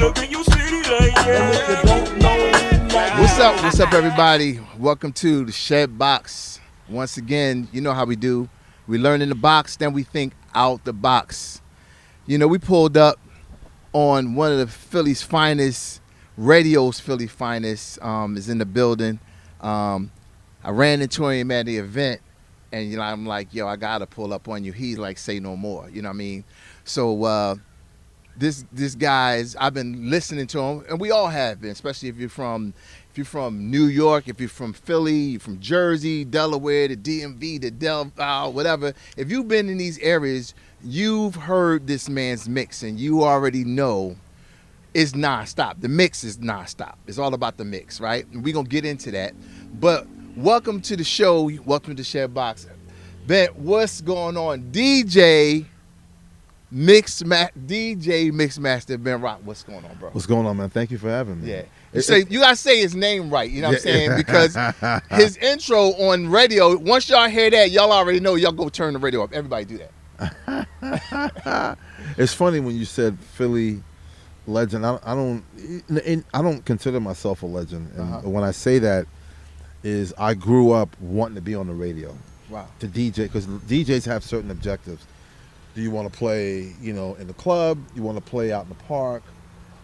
What's up, everybody? Welcome to the Shed Box. Once again, you know how we do. We learn in the box, then we think out the box. You know, we pulled up on one of the Philly's finest, radio's Philly's finest, is in the building. I ran into him at the event, and I'm like, yo, I gotta pull up on you. He's like, say no more. You know what I mean? So this guy's, I've been listening to him, and we all have been, especially if you're from New York, if you're from Philly, you're from Jersey, Delaware, the DMV, the whatever. If you've been in these areas, you've heard this man's mix, and you already know it's nonstop. The mix is nonstop. It's all about the mix, right? And we're going to get into that. But welcome to the show. Welcome to the Shed Box. Bent, what's going on? DJ Mixmaster Bent Roc. What's going on, bro? What's going on, man? Thank you for having me. Yeah. You gotta say his name right, you know what I'm saying? Because his intro on radio, once y'all hear that, y'all already know y'all go turn the radio up. Everybody do that. It's funny when you said Philly legend. I don't consider myself a legend. And when I say that is I grew up wanting to be on the radio. Wow. To DJ, because DJs have certain objectives. Do you want to play, in the club? You want to play out in the park?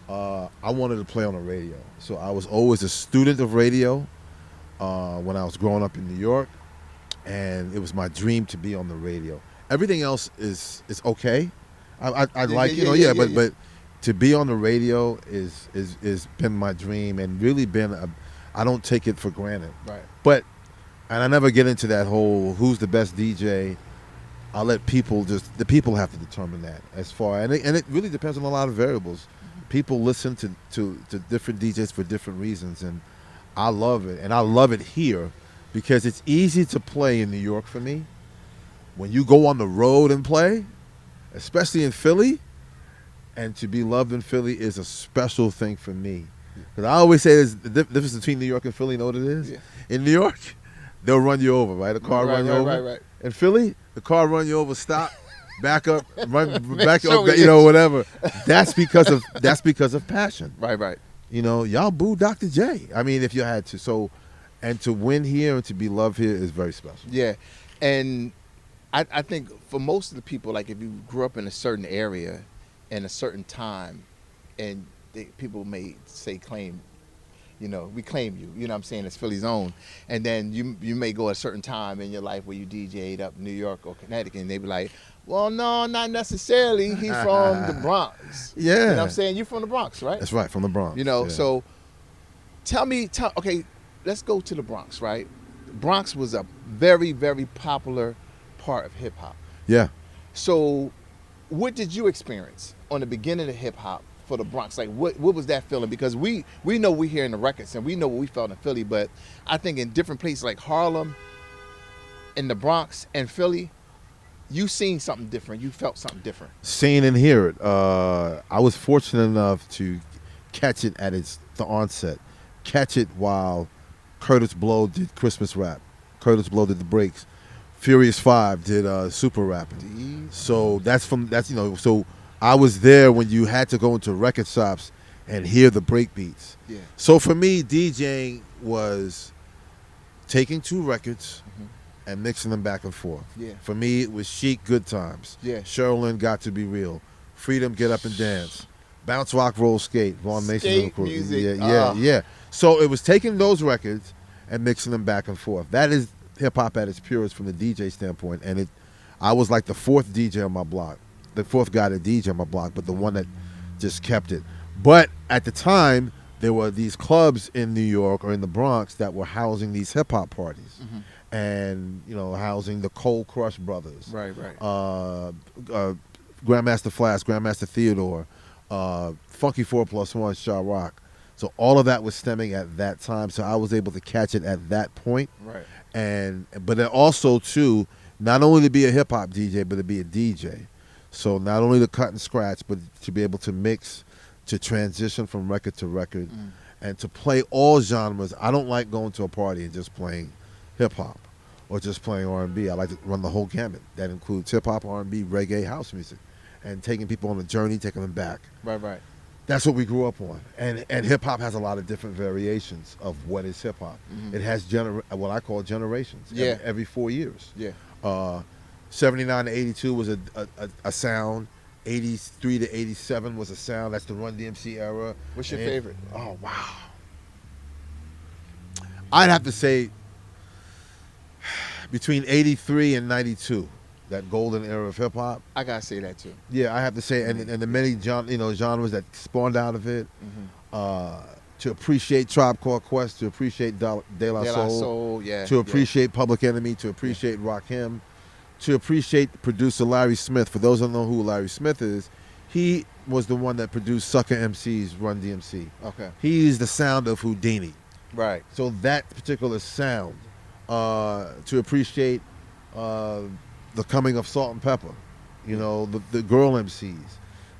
I wanted to play on the radio. So I was always a student of radio when I was growing up in New York. And it was my dream to be on the radio. Everything else is okay. But to be on the radio is been my dream and really I don't take it for granted. Right. And I never get into that whole who's the best DJ. I'll let the people have to determine that and it really depends on a lot of variables. People listen to different DJs for different reasons, and I love it. And I love it here because it's easy to play in New York for me. When you go on the road and play, especially in Philly, and to be loved in Philly is a special thing for me. Because I always say there's the difference between New York and Philly. You know what it is? Yeah. In New York, they'll run you over, right? The car run you over. Right. In Philly, the car run you over, stop, back up, back up, whatever. That's because of passion. Right. Y'all boo Dr. J. I mean, if you had to. So, and to win here and to be loved here is very special. Yeah, and I think for most of the people, like if you grew up in a certain area, in a certain time, and people may claim. We claim you. You know what I'm saying? It's Philly's own. And then you may go a certain time in your life where you DJ'd up New York or Connecticut, and they be like, well, no, not necessarily. He's from the Bronx. Yeah. You know what I'm saying? You're from the Bronx, right? That's right, from the Bronx. So okay, let's go to the Bronx, right? The Bronx was a very, very popular part of hip-hop. Yeah. So what did you experience on the beginning of hip-hop for the Bronx? Like what was that feeling? Because we know we hear in the records and we know what we felt in Philly, but I think in different places like Harlem, in the Bronx and Philly, you seen something different. You felt something different. Seen and hear it. I was fortunate enough to catch it at the onset. Catch it while Curtis Blow did Christmas rap. Curtis Blow did the breaks. Furious 5 did super rapping. So so I was there when you had to go into record shops and hear the break beats. Yeah. So for me, DJing was taking two records and mixing them back and forth. Yeah. For me, it was Chic, Good Times. Yeah. Sherilyn, Got to Be Real. Freedom, Get Up and Dance. Bounce, Rock, Roll, Skate. Vaughn Mason. Skate music. Yeah. So it was taking those records and mixing them back and forth. That is hip-hop at its purest from the DJ standpoint. And I was like the fourth DJ on my block. The fourth guy to DJ on my block, but the one that just kept it. But at the time, there were these clubs in New York or in the Bronx that were housing these hip-hop parties. And, housing the Cold Crush Brothers. Right. Grandmaster Flash, Grandmaster Theodore, Funky 4+1, Shaw Rock. So all of that was stemming at that time. So I was able to catch it at that point. Right. But then also, too, not only to be a hip-hop DJ, but to be a DJ. So not only to cut and scratch, but to be able to mix, to transition from record to record, and to play all genres. I don't like going to a party and just playing hip-hop or just playing R&B. I like to run the whole gamut. That includes hip-hop, R&B, reggae, house music, and taking people on a journey, taking them back. Right. That's what we grew up on, and hip hop has a lot of different variations of what is hip hop. It has what I call generations. Yeah. Every 4 years. Yeah. 79 to 82 was a sound. 83 to 87 was a sound. That's the Run DMC era. What's your favorite? Oh wow. I'd have to say between 83 and 92. That golden era of hip hop. I gotta say that too. Yeah, I have to say, and the many genres that spawned out of it. To appreciate Tribe Called Quest, to appreciate De La Soul, yeah. to appreciate Public Enemy, to appreciate Rakim, to appreciate producer Larry Smith. For those who don't know who Larry Smith is, he was the one that produced Sucker MC's Run DMC. Okay. He's the sound of Houdini. Right. So that particular sound, to appreciate the coming of Salt and Pepper, the girl MCs,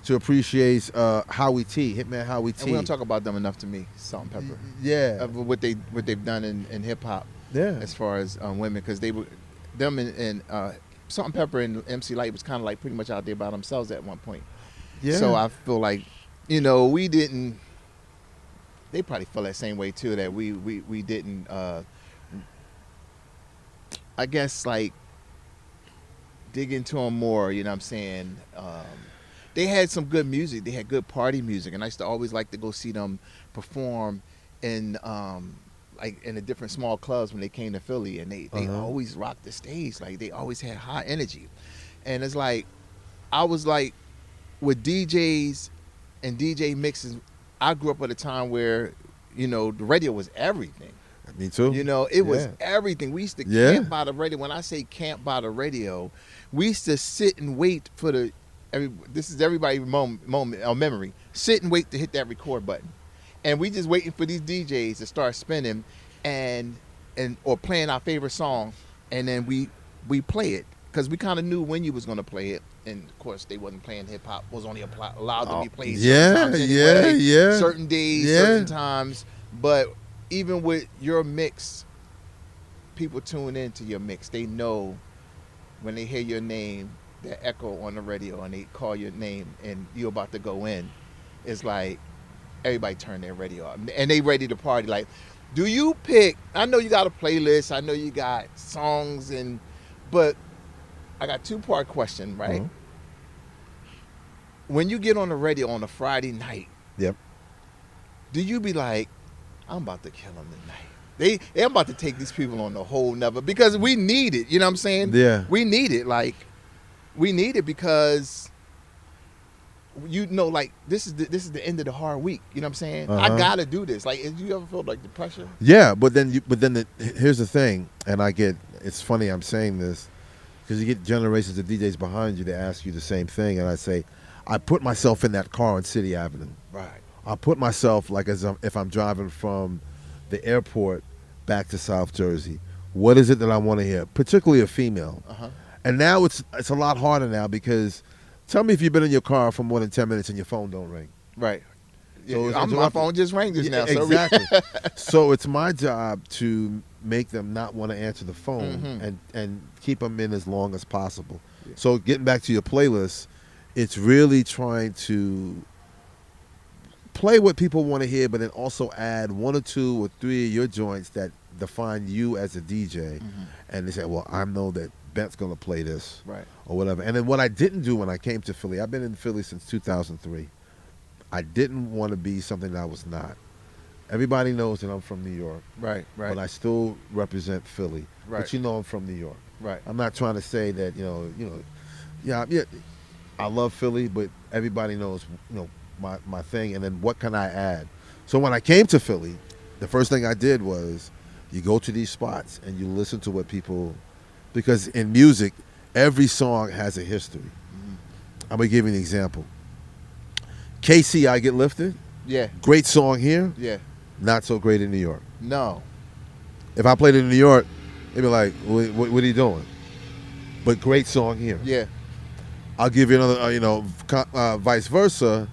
to appreciate Howie T, Hitman Howie T. And we don't talk about them enough to me, Salt and Pepper. Yeah. What they've done in hip hop. Yeah. As far as women, because them and Salt and Pepper and MC Lyte was kind of like pretty much out there by themselves at one point. Yeah. So I feel like, we didn't. They probably feel that same way too. That we didn't. I guess like dig into them more. You know what I'm saying? They had some good music. They had good party music, and I used to always like to go see them perform in like in the different small clubs when they came to Philly, and they always rocked the stage. Like they always had high energy, and it's like I was like with DJs and DJ mixes. I grew up at a time where the radio was everything. Me too. It was everything. We used to camp by the radio. When I say camp by the radio, we used to sit and wait for this is everybody's moment or memory. Sit and wait to hit that record button. And we just waiting for these DJs to start spinning or playing our favorite song, and then we play it. Because we kind of knew when you was going to play it. And, of course, they wasn't playing hip-hop. Was only allowed to be played certain times anyway. Certain days, certain times. But even with your mix, people tune into your mix. They know when they hear your name, that echo on the radio, and they call your name, and you're about to go in. It's like everybody turn their radio off. And they ready to party. Like, do you pick, I know you got a playlist. I know you got songs, but I got two-part question, right? When you get on the radio on a Friday night, do you be like, I'm about to kill them tonight? I'm about to take these people on the whole nother, because we need it. You know what I'm saying? Yeah. We need it. Like, we need it because like this is the end of the hard week. You know what I'm saying? I gotta do this. Like, do you ever feel like the pressure? Yeah, but then here's the thing, and it's funny I'm saying this, because you get generations of DJs behind you that ask you the same thing, and I say, I put myself in that car on City Avenue. Right. I put myself like if I'm driving from the airport back to South Jersey. What is it that I want to hear? Particularly a female. And now it's a lot harder now, because tell me if you've been in your car for more than 10 minutes and your phone don't ring. Right. So my phone just rang just now. Exactly. So it's my job to make them not want to answer the phone and keep them in as long as possible. Yeah. So getting back to your playlist, it's really trying to play what people want to hear, but then also add one or two or three of your joints that define you as a DJ. And they say, well, I know that Bent's going to play this, right, or whatever. And then what I didn't do when I came to Philly, I've been in Philly since 2003. I didn't want to be something that I was not. Everybody knows that I'm from New York. Right. But I still represent Philly. Right. But I'm from New York. Right. I'm not trying to say that, yeah, I love Philly, but everybody knows, my thing, and then what can I add? So when I came to Philly, the first thing I did was you go to these spots and you listen to what people, because in music, every song has a history. I'm going to give you an example. KC, I Get Lifted. Yeah. Great song here. Yeah. Not so great in New York. No. If I played it in New York, they'd be like, what are you doing? But great song here. Yeah. I'll give you another, vice versa.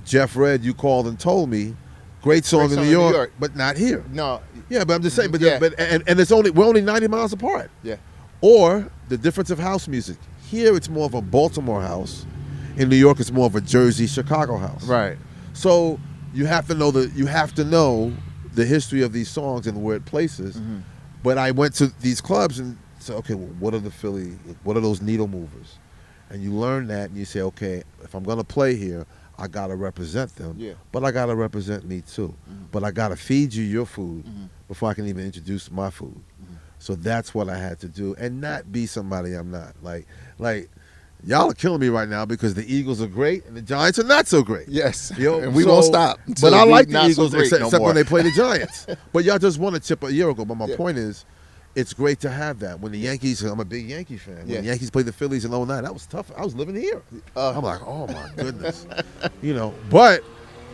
Jeff Redd, You Called and Told Me. Great song in New York, but not here. No. Yeah, but I'm just saying. But Yeah. we're only 90 miles apart. Yeah. Or the difference of house music. Here, it's more of a Baltimore house. In New York, it's more of a Jersey, Chicago house. Right. So you have to know the history of these songs and where it places. Mm-hmm. But I went to these clubs and said, okay, well, what are those needle movers? And you learn that and you say, okay, if I'm going to play here, I got to represent them. Yeah. But I got to represent me too. Mm-hmm. But I got to feed you your food Mm-hmm. before I can even introduce my food. Mm-hmm. So that's what I had to do and not be somebody I'm not. Like y'all are killing me right now because the Eagles are great and the Giants are not so great. Yes. Yo, And we won't stop. But I like the not so Eagles great except, no except more. when they play the Giants. But y'all just won a chip a year ago. But my Yeah. point is, it's great to have that. When the Yankees, I'm a big Yankee fan. When Yeah. the Yankees played the Phillies in '09, that was tough. I was living here. I'm like, oh my goodness. But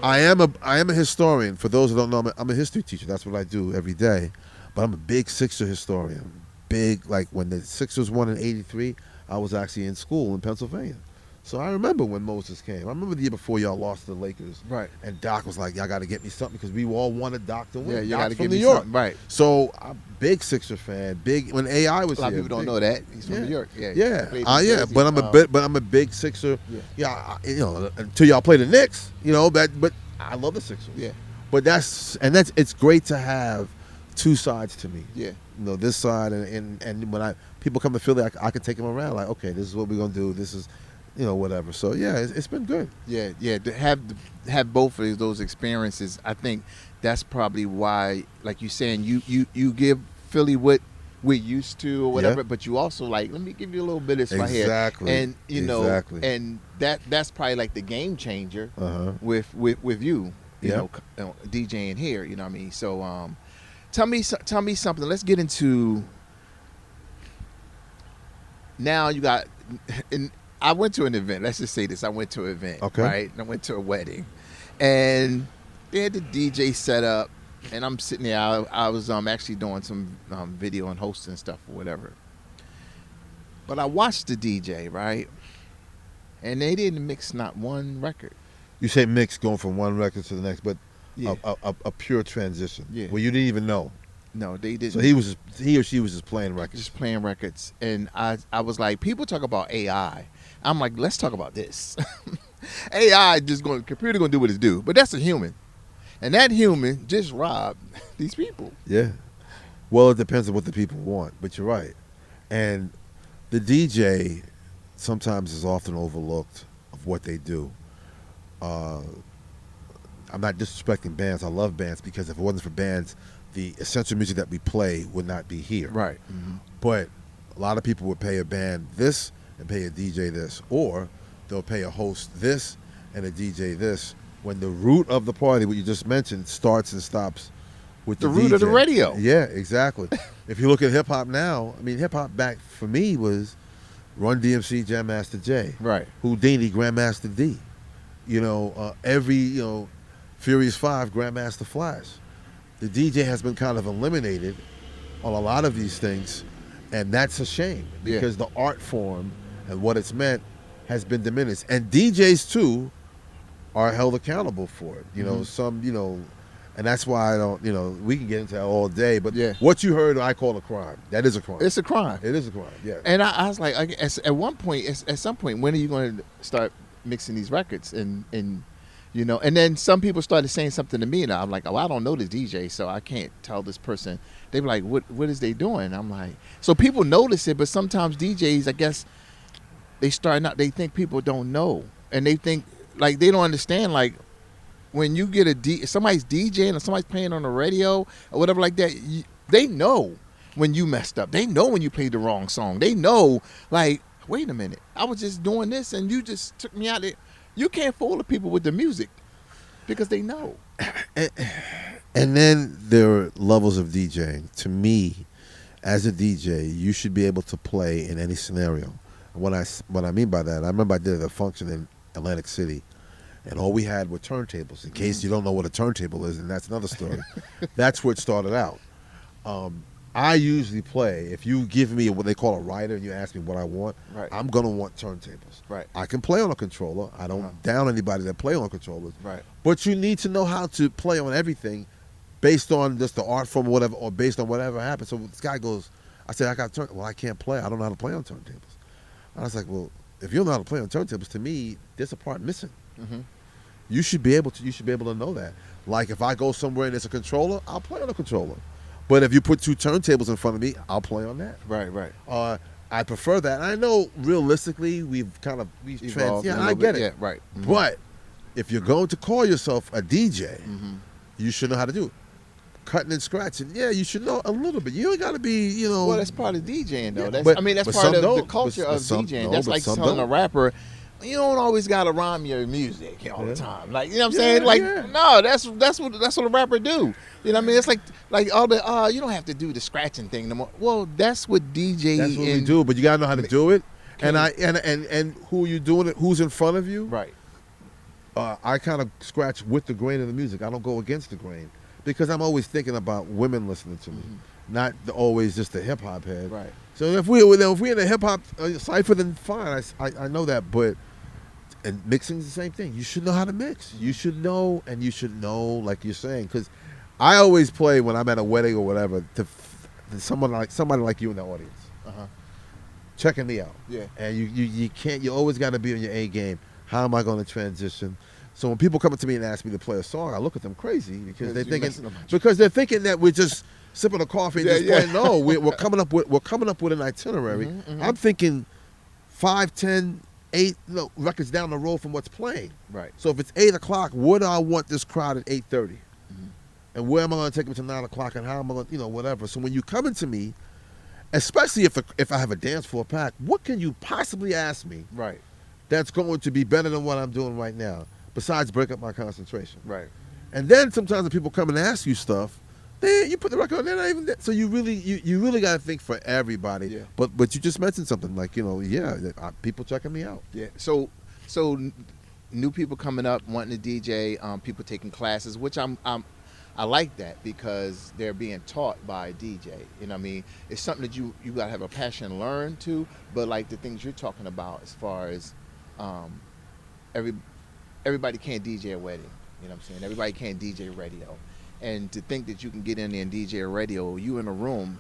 I am a historian. For those who don't know, I'm a history teacher. That's what I do every day. But I'm a big Sixer historian. Big, like when the Sixers won in '83, I was actually in school in Pennsylvania. So I remember when Moses came. I remember the year before y'all lost to the Lakers. Right. And Doc was like, y'all got to get me something because we all wanted Doc to win. Yeah, you Doc's got to from give New me York. something. Right. So I'm a big Sixer fan. Big when AI was A lot here. of people don't big- know that he's from Yeah. New York. Yeah. Yeah, Played in yeah, Jersey. but I'm a big Sixer. Yeah. Yeah, until y'all play the Knicks, but I love the Sixers. Yeah. But it's great to have two sides to me. Yeah. This side and when people come to Philly, I can take them around. Like, okay, this is what we're gonna do. This is, whatever. So yeah, it's been good. Yeah, yeah. To have both of those experiences, I think that's probably why, like you're saying, you give Philly what we're used to or whatever, Yeah. but you also like, let me give you a little bit of this right here. Exactly. And Exactly. and that's probably like the game changer Uh-huh. with you, Yeah. DJing here. You know what I mean? So tell me something. Let's get into. Now you got. I went to an event. Let's just say this. I went to an event. Okay. Right. I went to a wedding, and they had the DJ set up, and I'm sitting there. I was actually doing some video and hosting stuff or whatever. But I watched the DJ, right, and they didn't mix not one record. You say mix going from one record to the next, but Yeah. a pure transition. Yeah. Where you didn't even know. No, they didn't. So he or she was just playing records. Just playing records, and I was like, people talk about AI. I'm like, let's talk about this. AI computer gonna do what it do, but that's a human, and that human just robbed these people. Yeah. Well, it depends on what the people want, but you're right. And the DJ sometimes is often overlooked of what they do. I'm not disrespecting bands. I love bands because if it wasn't for bands, the essential music that we play would not be here. Right. Mm-hmm. But a lot of people would pay a band this and pay a DJ this, or they'll pay a host this and a DJ this, when the root of the party, what you just mentioned, starts and stops with The the root of the DJ. radio. Yeah, exactly. If you look at hip hop now, I mean, hip hop back for me was Run DMC, Jam Master Jay, Right. Houdini, Grandmaster D. Every Furious 5, Grandmaster Flash. The DJ has been kind of eliminated on a lot of these things, and that's a shame because the art form and what it's meant has been diminished. And DJs too are held accountable for it. And that's why I don't, we can get into that all day, but Yeah. what you heard I call a crime. That is a crime. It's a crime. It is a crime, yeah. And I was like, at some point, when are you going to start mixing these records? And then some people started saying something to me, and I'm like, oh, I don't know the DJ, so I can't tell this person. They were like, what is they doing? I'm like, so people notice it, but sometimes DJs, I guess, they think people don't know, and they think like they don't understand. Like when you get somebody's DJing or somebody's playing on the radio or whatever like that, they know when you messed up. They know when you played the wrong song. They know, like, wait a minute, I was just doing this and you just took me out there. You can't fool the people with the music because they know. And then there are levels of DJing. To me, as a DJ, you should be able to play in any scenario. What I mean by that, I remember I did a function in Atlantic City, and all we had were turntables. In case you don't know what a turntable is, and that's another story. That's where it started out. I usually play, if you give me what they call a rider and you ask me what I want, Right. I'm going to want turntables. Right. I can play on a controller. I don't down anybody that play on controllers. Right. But you need to know how to play on everything based on just the art form or whatever, or based on whatever happens. So this guy goes, I said, I got well, I can't play. I don't know how to play on turntables. I was like, well, if you don't know how to play on turntables, to me, there's a part missing. Mm-hmm. You should be able to know that. Like if I go somewhere and there's a controller, I'll play on a controller. But if you put 2 turntables in front of me, I'll play on that. Right. I prefer that. I know realistically we've Evolved yeah, a I little get bit. it. Yeah, right. Mm-hmm. But if you're going to call yourself a DJ, Mm-hmm. you should know how to do it. Cutting and scratching, yeah, you should know a little bit. You ain't got to be, Well, that's part of DJing, though. Yeah, that's but part of the don't. culture But of some DJing. don't, That's but like some telling a don't. rapper, you don't always gotta rhyme your music all the Yeah. time. Like, you know what I'm Yeah, saying? Like, yeah. no, that's what a rapper do. You know what I mean? It's like all the you don't have to do the scratching thing no more. Well, that's what DJ. That's what we do, but you gotta know how to do it. Can- And who you doing it? Who's in front of you? Right. I kind of scratch with the grain of the music. I don't go against the grain because I'm always thinking about women listening to me, not always just the hip hop head. Right. So if we're in a hip hop cipher, then fine. I know that, but and mixing is the same thing. You should know how to mix. You should know, and you should know, like you're saying, because I always play when I'm at a wedding or whatever to somebody like you in the audience, checking me out. Yeah. And you can't. You always got to be on your A game. How am I going to transition? So when people come up to me and ask me to play a song, I look at them crazy because they're thinking that we're just sipping a coffee and just playing. No, we're coming up with an itinerary. Mm-hmm. I'm thinking 5, 10, 8 records down the road from what's playing. Right. So if it's 8 o'clock, where do I want this crowd at 8:30? And where am I going to take them to 9 o'clock? And how am I going to, whatever. So when you come into me, especially if I have a dance floor pack, what can you possibly ask me? Right. That's going to be better than what I'm doing right now, besides break up my concentration. Right. And then sometimes when people come and ask you stuff, then you put the record on, they're not even there. So you really got to think for everybody. Yeah. But you just mentioned something like, people checking me out. Yeah. So new people coming up wanting to DJ, people taking classes, which I like that because they're being taught by a DJ. You know what I mean? It's something that you got to have a passion to learn to, but like the things you're talking about as far as everybody can't DJ a wedding. You know what I'm saying? Everybody can't DJ radio. And to think that you can get in there and DJ a radio, you in a room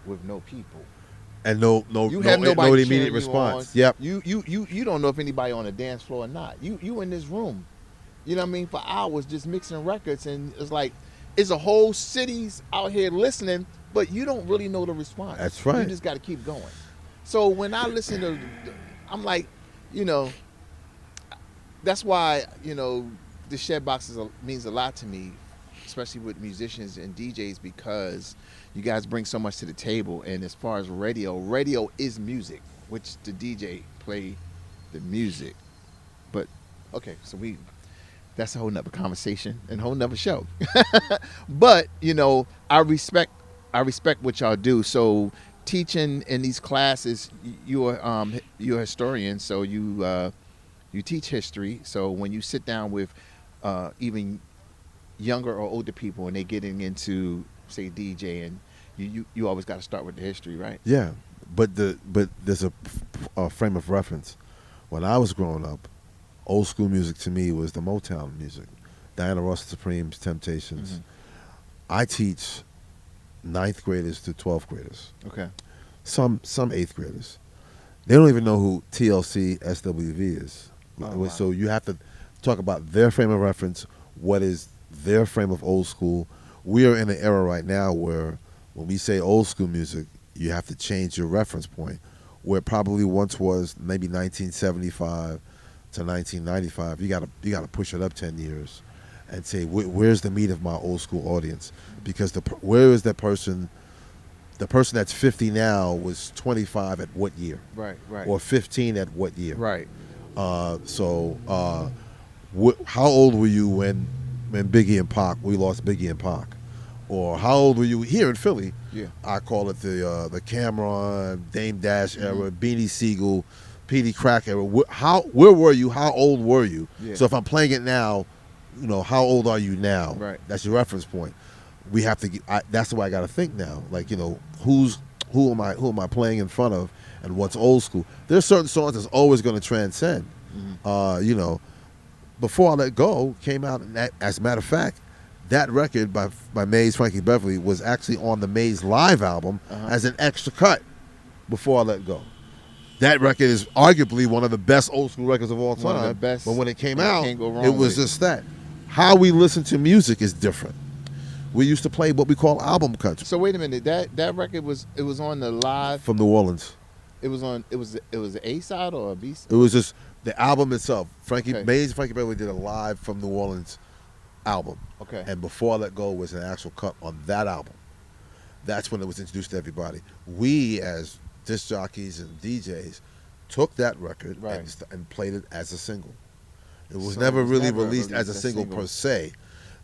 with no people. And no nobody immediate cheering response. You on. Yep. You don't know if anybody on the dance floor or not. You in this room. You know what I mean? For hours just mixing records, and it's like it's a whole city's out here listening, but you don't really know the response. That's right. You just got to keep going. So when I listen to, I'm like, that's why the Shed Box means a lot to me, especially with musicians and DJs, because you guys bring so much to the table. And as far as radio is music, which the DJ play the music. But okay, so that's a whole nother conversation and a whole nother show. But I respect what y'all do. So teaching in these classes, you're a historian, so you teach history. So when you sit down with even younger or older people and they getting into say DJing, you always got to start with the history, right? Yeah, but there's a frame of reference. When I was growing up, old school music to me was the Motown music, Diana Ross, Supremes, Temptations. Mm-hmm. I teach 9th graders to 12th graders. Okay. Some 8th graders. They don't even know who TLC, SWV is. Oh, wow. So you have to talk about their frame of reference. What is their frame of old school? We are in an era right now where when we say old school music, you have to change your reference point. Where it probably once was maybe 1975 to 1995, you gotta push it up 10 years and say where's the meat of my old school audience, because where is that person? The person that's 50 now was 25 at what year? Right. Or 15 at what year? Right. How old were you when Biggie and Pac, we lost Biggie and Pac? Or how old were you here in Philly? Yeah. I call it the Cameron, Dame Dash era, Beanie Siegel, Petey Crack era. Where were you? How old were you? Yeah. So if I'm playing it now, how old are you now? Right. That's your reference point. We have to. That's the way I got to think now. Like who am I playing in front of, and what's old school? There's certain songs that's always going to transcend. Mm-hmm. Before I Let Go came out, and as a matter of fact, that record by Maze Frankie Beverly was actually on the Maze Live album as an extra cut. Before I Let Go, that record is arguably one of the best old school records of all One of the time. best. But when it came You out, can't go wrong it was with it. just that. How we listen to music is different. We used to play what we call album cuts So wait a minute. That record was on the live. from New Orleans. It was an A side or a B side. It was just the album itself. Frankie Okay. Mays and Frankie Beverly did a live from New Orleans album. Okay. And Before I Let Go was an actual cut on that album. That's when it was introduced to everybody. We, as disc jockeys and DJs, took that record and played it as a single. It was So never it was really never released as a single per se.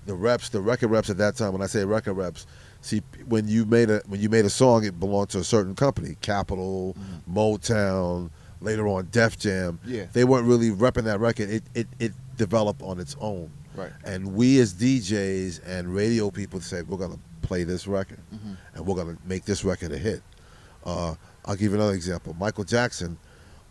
The record reps at that time. When I say record reps, see, when you made a song, it belonged to a certain company, Capitol, Motown, later on Def Jam. Yeah. They weren't really repping that record. It developed on its own. Right. And we as DJs and radio people said, we're going to play this record, and we're going to make this record a hit. I'll give you another example. Michael Jackson,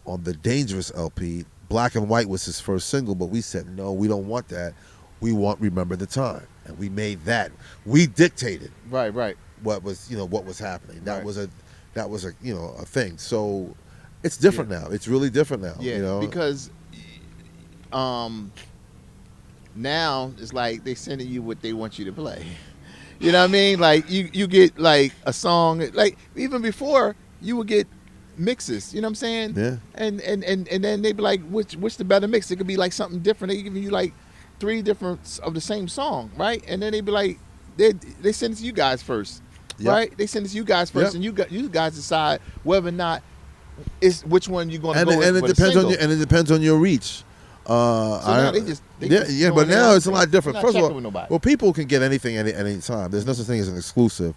on the Dangerous LP, Black and White was his first single, but we said, no, we don't want that. We want Remember the Time. And we made that. We dictated Right. what was happening. That Right. was a a thing. So it's different now. It's really different now. Yeah. Because now it's like they sending you what they want you to play. You know what I mean? Like you get like a song, like even before you would get mixes. You know what I'm saying? Yeah. And then they be like, which the better mix? It could be like something different. They give you like 3 different of the same song, right? And then they be like, they send it to you guys first, Yep. right? They send it to you guys first, Yep. and you guys decide whether or not it's which one you're going to And, go with. and it for the depends single. it depends on your reach. Now they just but throwing it now out it's a there. lot different. They're not First of checking all, with nobody. well, people can get anything at any time. There's no such thing as an exclusive.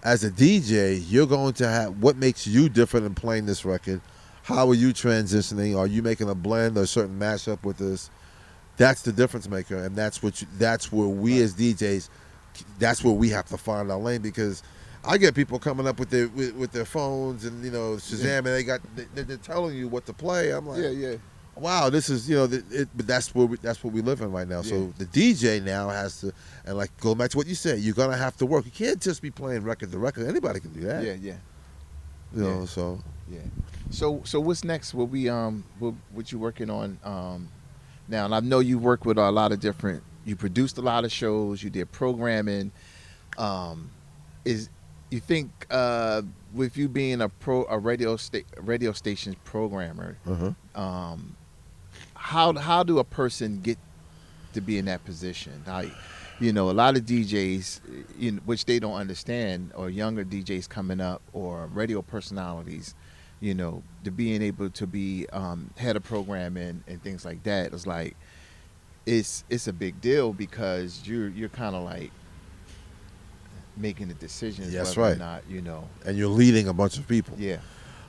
As a DJ, you're going to have what makes you different in playing this record. How are you transitioning? Are you making a blend or a certain mashup with this? That's the difference maker, and that's where we as DJs, that's where we have to find our lane, because I get people coming up with their phones and Shazam, and they're telling you what to play. I'm like, yeah. wow, this is but that's what we live in right now. So the DJ now has to, and like going back to what you said, you're gonna have to work. You can't just be playing record to record. Anybody can do that. Yeah. So Yeah. So what's next? What you working on now? And I know you work with a lot of different. You produced a lot of shows. You did programming. You think with you being a radio station programmer, how do a person get to be in that position? A lot of DJs, which they don't understand, or younger DJs coming up, or radio personalities, to being able to be head of programming and things like that is like, it's a big deal, because you're kind of like making the decisions. That's whether right. Or not, and you're leading a bunch of people. Yeah.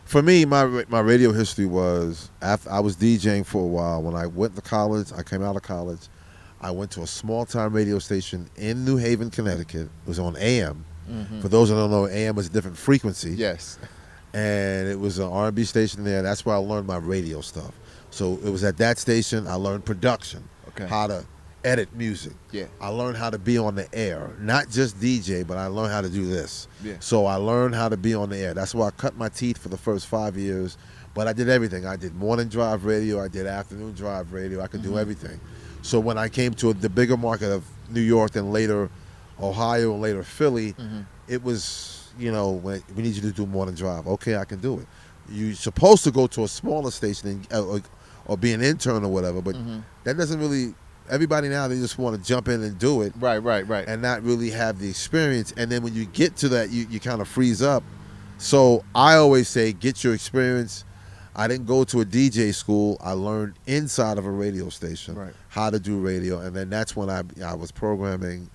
For me, my radio history was, after I was DJing for a while. When I went to college, I came out of college. I went to a small-time radio station in New Haven, Connecticut. It was on AM. For those who don't know, AM was a different frequency. Yes. And it was an R&B station there. That's where I learned my radio stuff. So it was at that station I learned production, how to edit music. Yeah. I learned how to be on the air, not just DJ, but I learned how to do this. Yeah. So I learned how to be on the air. That's why I cut my teeth for the first 5 years. But I did everything. I did morning drive radio. I did afternoon drive radio. I could do everything. So when I came to the bigger market of New York, then later Ohio, and later Philly, it was, when we need you to do morning drive. Okay, I can do it. You're supposed to go to a smaller station or be an intern or whatever, but that doesn't really. Everybody now, they just want to jump in and do it. Right. And not really have the experience. And then when you get to that, you kind of freeze up. So I always say, get your experience. I didn't go to a DJ school. I learned inside of a radio station how to do radio, and then that's when I was programming,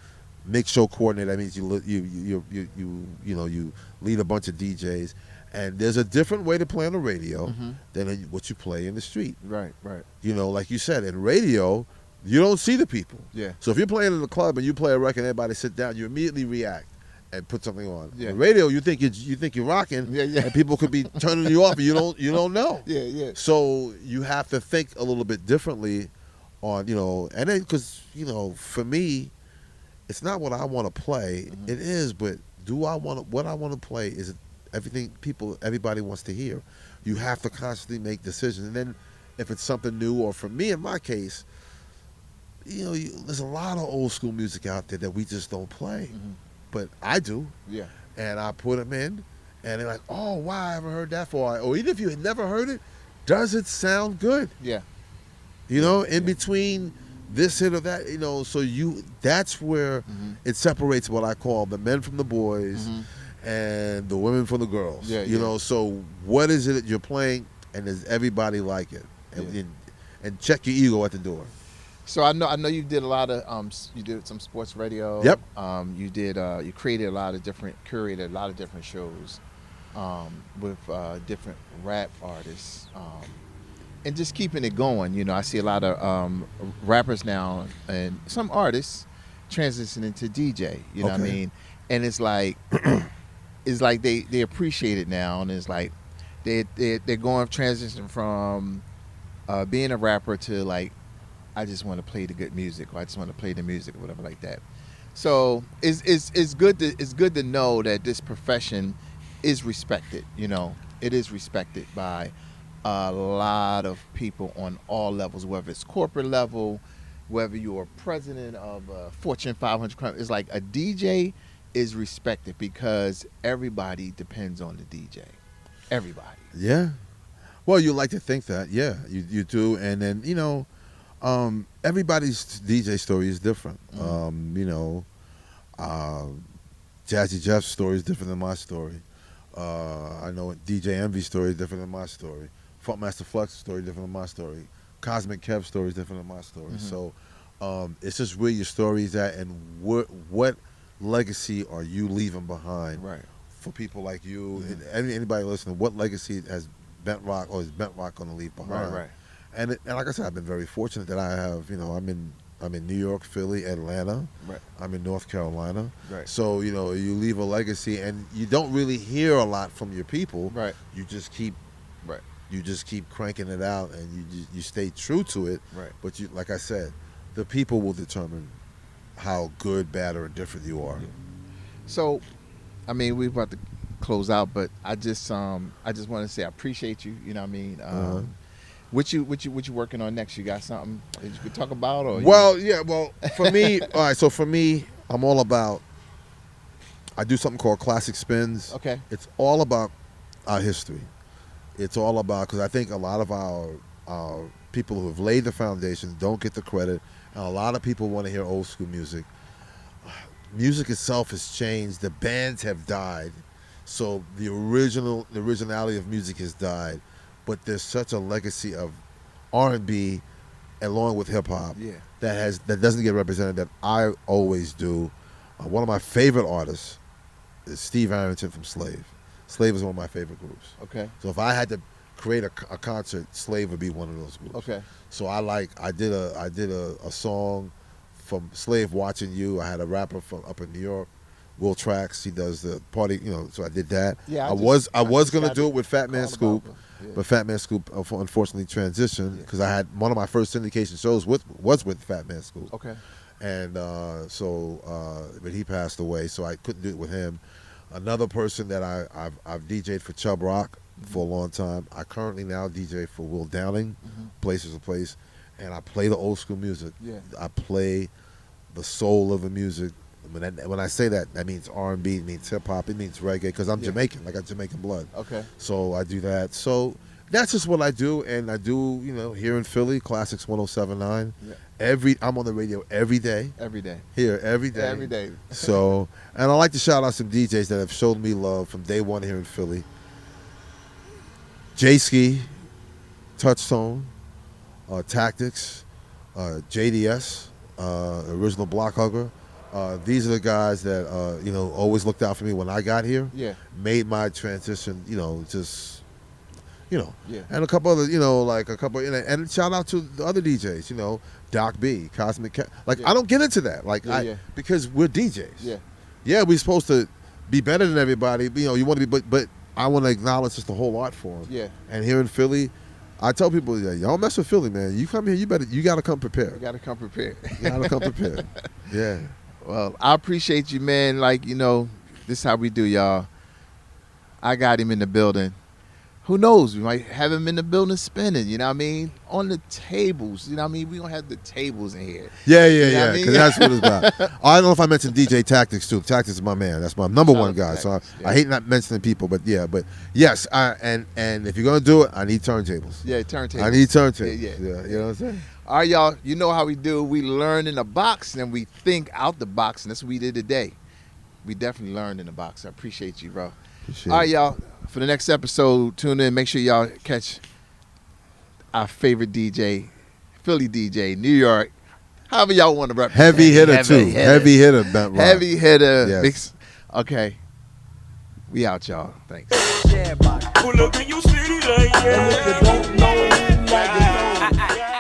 mix show coordinator. That means you lead a bunch of DJs, and there's a different way to play on the radio than what you play in the street. Right. Like you said, in radio, you don't see the people. Yeah. So if you're playing in the club and you play a record, and everybody sit down, you immediately react and put something on. Yeah. On the radio, you think you're rocking, and people could be turning you off, and you don't know. Yeah. So you have to think a little bit differently on, and then because for me, it's not what I want to play. It is, but what I want to play is everything everybody wants to hear. you have to constantly make decisions. And then if it's something new, or for me in my case, there's a lot of old school music out there that we just don't play, but I do. Yeah. And I put them in, and they're like, "Oh, wow, I haven't heard that for." Or even if you had never heard it, does it sound good? Yeah. In between this hit or that, so that's where it separates what I call the men from the boys and the women from the girls. So what is it that you're playing, and does everybody like it? And check your ego at the door. So I know you did a lot of you did some sports radio. Yep. You curated a lot of different shows with different rap artists. And just keeping it going, I see a lot of rappers now and some artists transitioning to DJ. You know what I mean? And it's like they appreciate it now, and it's like they're going transition from being a rapper to like, I just want to play the good music, or I just want to play the music, or whatever like that. So it's good to know that this profession is respected. It is respected by a lot of people on all levels, whether it's corporate level, whether you're president of a Fortune 500 company. It's like a DJ is respected because everybody depends on the DJ. Everybody. Yeah. Well, you like to think that. Yeah, you do. And then, everybody's DJ story is different. Jazzy Jeff's story is different than my story. I know DJ Envy's story is different than my story. Funkmaster Flex's story is different than my story. Cosmic Kev's story is different than my story. So it's just where your story is at, and what legacy are you leaving behind for people like you and anybody listening. What legacy has Bent Roc, or is Bent Roc going to leave behind? Right. And like I said, I've been very fortunate that I have, I'm in New York, Philly, Atlanta. Right. I'm in North Carolina. Right. So, you leave a legacy, and you don't really hear a lot from your people. Right. You just keep Right. You just keep cranking it out, and you stay true to it. Right. But like I said, the people will determine how good, bad, or indifferent you are. Yeah. So, I mean, we're about to close out, but I just want to say I appreciate you. You know what I mean? What you working on next? You got something that you could talk about? Or for me, all right. So for me, I'm all about. I do something called Classic Spins. Okay. It's all about our history. It's all about, because I think a lot of our people who have laid the foundation don't get the credit, and a lot of people want to hear old school music. Music itself has changed. The bands have died, so the originality of music has died. But there's such a legacy of R&B, along with hip hop, that doesn't get represented, that I always do. One of my favorite artists is Steve Arrington from Slave. Slave is one of my favorite groups. Okay. So if I had to create a concert, Slave would be one of those groups. Okay. So I did a song from Slave, Watching You. I had a rapper from up in New York, Will Trax. He does the party, so I did that. Yeah. I was gonna do it with Fat Man Scoop, but Fat Man Scoop unfortunately transitioned, because I had one of my first syndication shows was with Fat Man Scoop. Okay. And but he passed away, so I couldn't do it with him. Another person that I've DJ'd for, Chubb Rock, for a long time. I currently now DJ for Will Downing, Places a Place, and I play the old school music. Yeah. I play the soul of the music. When I say that, that means R&B, it means hip hop, it means reggae, because I'm Jamaican. I got Jamaican blood. Okay. So I do that. So that's just what I do, and I do, here in Philly, Classics 107.9. Yeah. I'm on the radio every day. Every day. Here, every day. Every day. So, and I like to shout out some DJs that have showed me love from day one here in Philly. J-Ski, Touchstone, Tactics, JDS, Original Block Hugger. These are the guys that, always looked out for me when I got here. Yeah. Made my transition, just... Yeah. And a couple other, and shout out to the other DJs, Doc B, Cosmic Cat. I don't get into that, because we're DJs. Yeah. Yeah, we're supposed to be better than everybody. You want to be, but I want to acknowledge just the whole art form. Yeah. And here in Philly, I tell people, y'all mess with Philly, man. You come here, you got to come prepared. You got to come prepared. You got to come prepared. Yeah. Well, I appreciate you, man. This is how we do, y'all. I got him in the building. who knows? We might have him in the building spinning. You know what I mean? On the tables. You know what I mean? We gonna have the tables in here. Yeah, You know what I yeah. mean? Because that's what it's about. I don't know if I mentioned DJ Tactics too. Tactics is my man. That's my number one guy. So I hate not mentioning people, but yes. And if you're gonna do it, I need turntables. Yeah, turntables. I need turntables. Yeah. You know what I'm saying? All right, y'all. You know how we do. We learn in the box and we think out the box, and that's what we did today. We definitely learned in the box. I appreciate you, bro. All right, y'all. For the next episode, tune in. Make sure y'all catch our favorite DJ, Philly DJ, New York. However y'all want to represent. Heavy hitter, too. Heavy hitter, Bent Roc. Heavy hitter. Yes. Okay. We out, y'all. Thanks. Pull up in your city like, yeah.